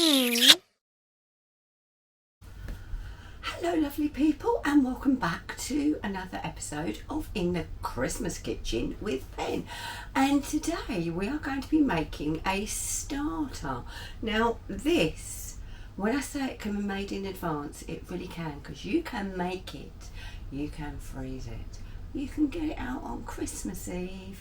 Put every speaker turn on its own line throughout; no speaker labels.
Hello lovely people, and welcome back to another episode of In the Christmas Kitchen with Pen. And today we are going to be making a starter. Now this, when I say it can be made in advance, it really can, because you can make it, you can freeze it, you can get it out on Christmas Eve,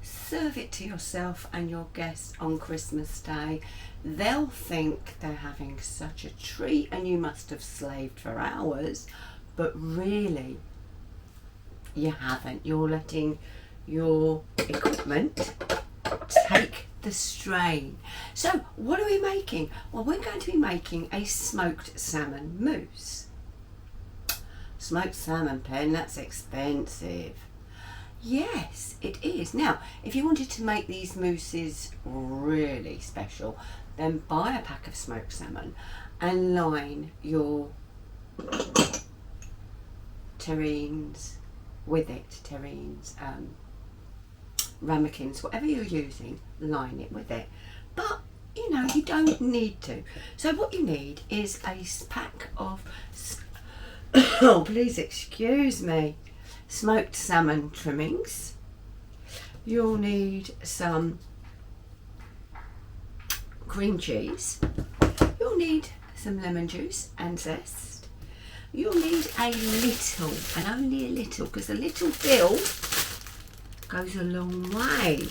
serve it to yourself and your guests on Christmas Day. They'll think they're having such a treat and you must have slaved for hours, but really you haven't. You're letting your equipment take the strain. So what are we making? Well, we're going to be making a smoked salmon mousse. Smoked salmon, Pen, that's expensive. Yes, it is. Now, if you wanted to make these mousses really special, then buy a pack of smoked salmon and line your terrines with it. Terrines, ramekins, whatever you're using, line it with it. But, you know, you don't need to. So what you need is a pack of, oh, please excuse me, smoked salmon trimmings. You'll need some cream cheese. You'll need some lemon juice and zest. You'll need a little, and only a little, because a little bill goes a long way.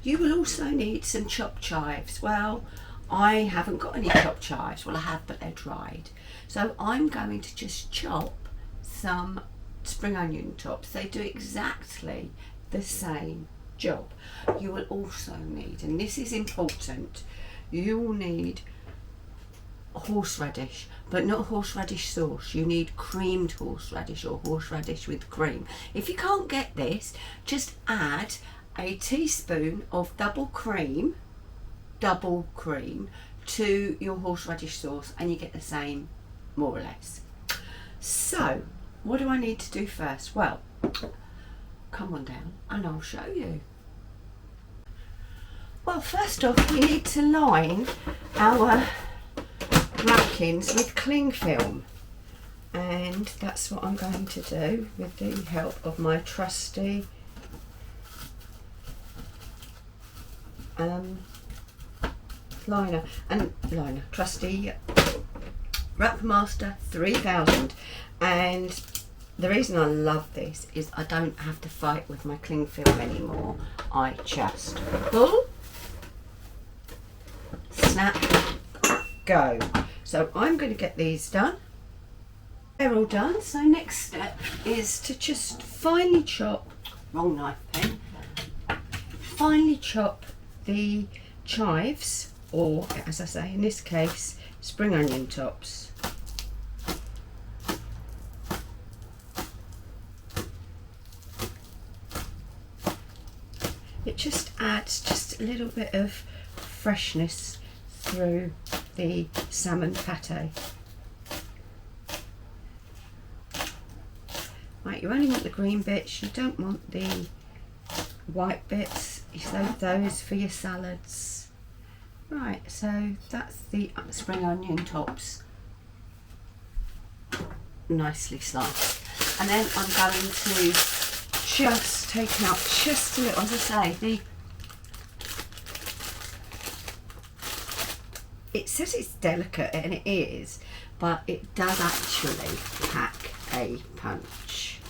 You will also need some chopped chives. Well, I haven't got any chopped chives. Well, I have, but they're dried. So I'm going to just chop some spring onion tops. They do exactly the same job. You will also need, and this is important, you will need horseradish, but not horseradish sauce. You need creamed horseradish or horseradish with cream. If you can't get this, just add a teaspoon of double cream to your horseradish sauce and you get the same, more or less. So what do I need to do first? Well, come on down and I'll show you. Well, first off, we need to line our ramekins with cling film, and that's what I'm going to do with the help of my trusty trusty Wrapmaster 3000. And the reason I love this is I don't have to fight with my cling film anymore. I just pull, snap, go. So I'm going to get these done. They're all done. So next step is to just finely chop, wrong knife pen, finely chop the chives, or as I say in this case, spring onion tops. It just adds just a little bit of freshness through the salmon pate. Right, you only want the green bits, you don't want the white bits, you save those for your salads. Right, so that's the spring onion tops, nicely sliced. And then I'm going to just take out just a little, as I say, it says it's delicate, and it is, but it does actually pack a punch.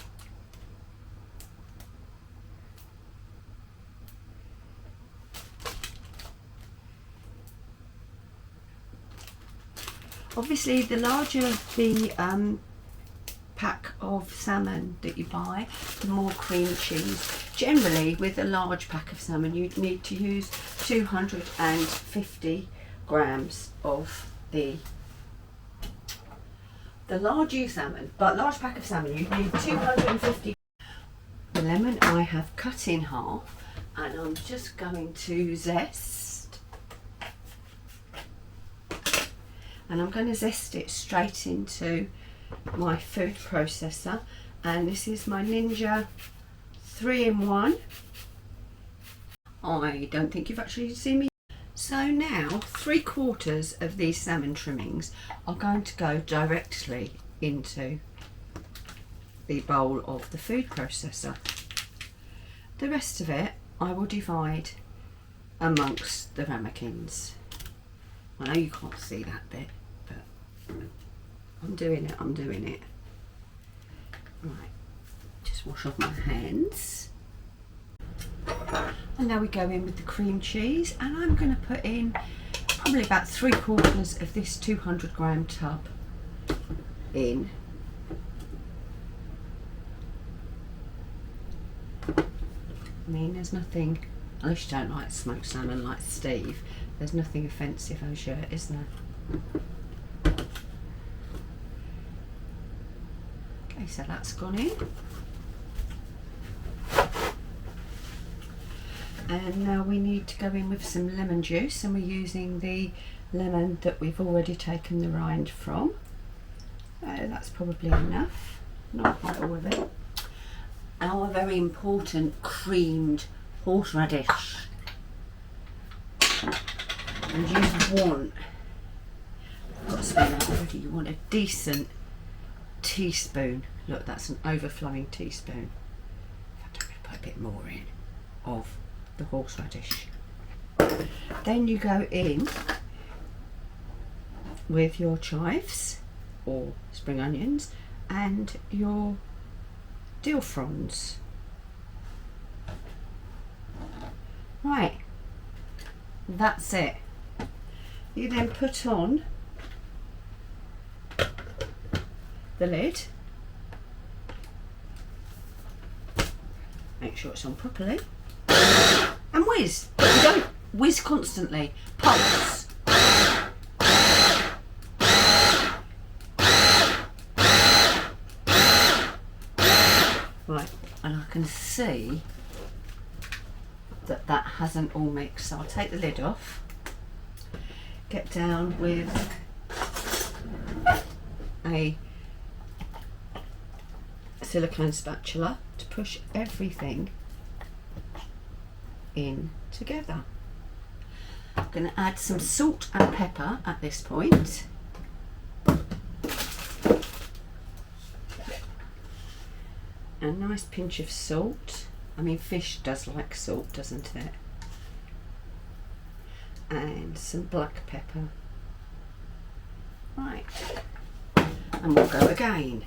Obviously, the larger the pack of salmon that you buy, the more cream cheese. Generally, with a large pack of salmon, you'd need to use 250 grams of the large salmon, but large pack of salmon you need 250. The lemon I have cut in half, and I'm just going to zest, and I'm going to zest it straight into my food processor. And this is my Ninja 3-in-1. I don't think you've actually seen me. So So now 3/4 of these salmon trimmings are going to go directly into the bowl of the food processor. The rest of it I will divide amongst the ramekins. I know you can't see that bit, but I'm doing it. Right, just wash off my hands. And now we go in with the cream cheese, and I'm going to put in probably about 3/4 of this 200-gram tub in. I mean, there's nothing, unless you don't like smoked salmon like Steve, there's nothing offensive as yet, is there? Okay, so that's gone in. And now we need to go in with some lemon juice, and we're using the lemon that we've already taken the rind from. That's probably enough, not quite all of it. Our very important creamed horseradish. And you want, I've got to spell that already, you want a decent teaspoon. Look, that's an overflowing teaspoon. I'm going to put a bit more in of the horseradish. Then you go in with your chives or spring onions and your dill fronds. Right, that's it. You then put on the lid, make sure it's on properly, and whiz. But you don't whiz constantly, pulse. Right, and I can see that that hasn't all mixed, so I'll take the lid off, get down with a silicone spatula to push everything in together. I'm going to add some salt and pepper at this point. A nice pinch of salt. I mean, fish does like salt, doesn't it? And some black pepper. Right, and we'll go again.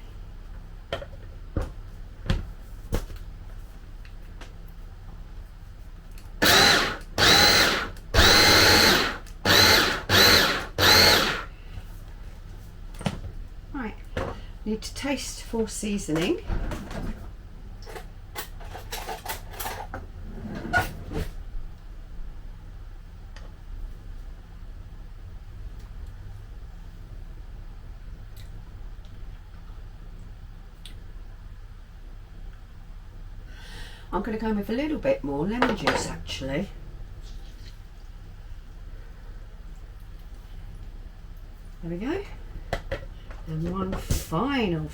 Right, need to taste for seasoning. I'm going to go with a little bit more lemon juice actually. There we go. And one final,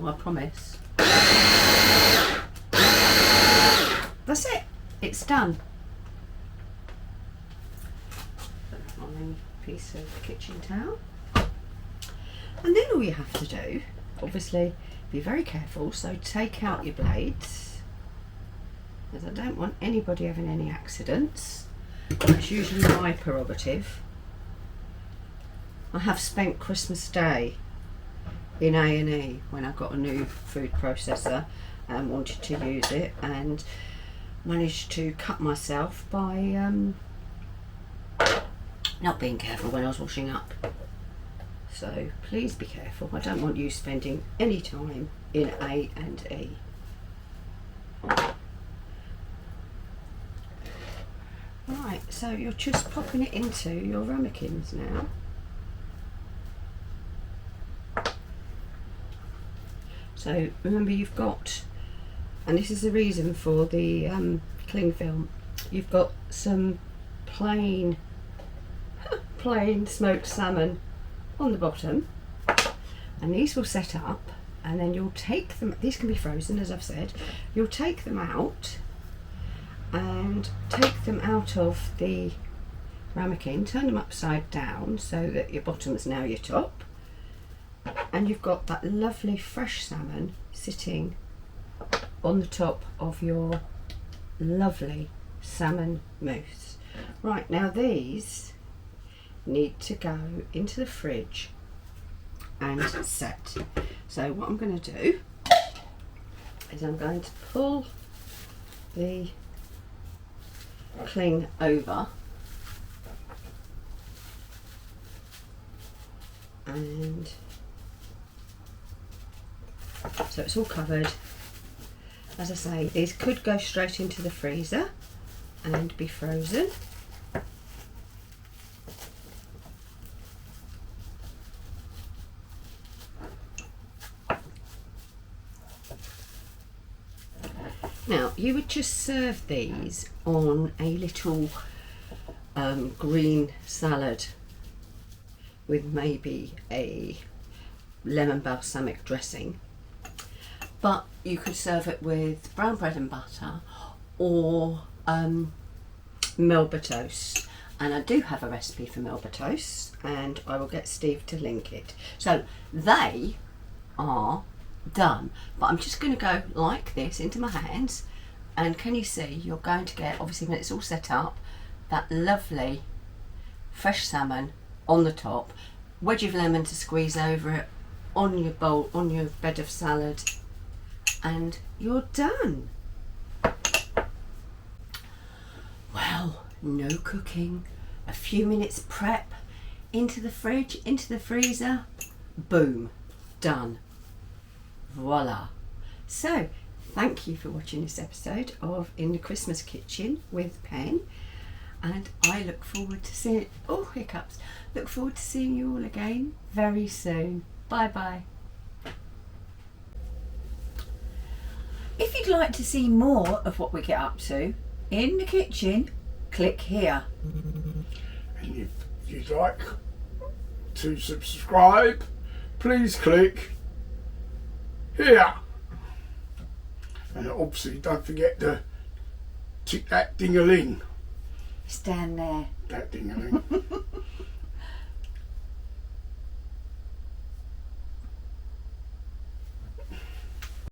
I promise. That's it. It's done. Put on a piece of kitchen towel. And then all you have to do, obviously, be very careful. So take out your blades, because I don't want anybody having any accidents. That's usually my prerogative. I have spent Christmas Day in A&E when I got a new food processor and wanted to use it, and managed to cut myself by not being careful when I was washing up. So please be careful. I don't want you spending any time in A&E. Right, so you're just popping it into your ramekins now. So remember, you've got, and this is the reason for the cling film, you've got some plain smoked salmon on the bottom, and these will set up, and then you'll take them, these can be frozen as I've said, you'll take them out and take them out of the ramekin, turn them upside down so that your bottom is now your top, and you've got that lovely fresh salmon sitting on the top of your lovely salmon mousse. Right, now these need to go into the fridge and set. So what I'm going to do is I'm going to pull the cling over and so it's all covered. As I say, these could go straight into the freezer and be frozen. Now, you would just serve these on a little green salad with maybe a lemon balsamic dressing, but you could serve it with brown bread and butter or Melba toast. And I do have a recipe for Melba toast, and I will get Steve to link it. So they are done, but I'm just going to go like this into my hands, and can you see you're going to get, obviously when it's all set up, that lovely fresh salmon on the top, wedge of lemon to squeeze over it on your bowl, on your bed of salad, and you're done. Well, no cooking, a few minutes prep, into the fridge, into the freezer, boom, done. Voila. So thank you for watching this episode of In the Christmas Kitchen with Pen, and I look forward to seeing, oh hiccups, look forward to seeing you all again very soon. Bye bye. If you'd like to see more of what we get up to in the kitchen, click here.
And if you'd like to subscribe, please click here. And obviously don't forget to tick that ding-a-ling.
Stand there.
That ding-a-ling.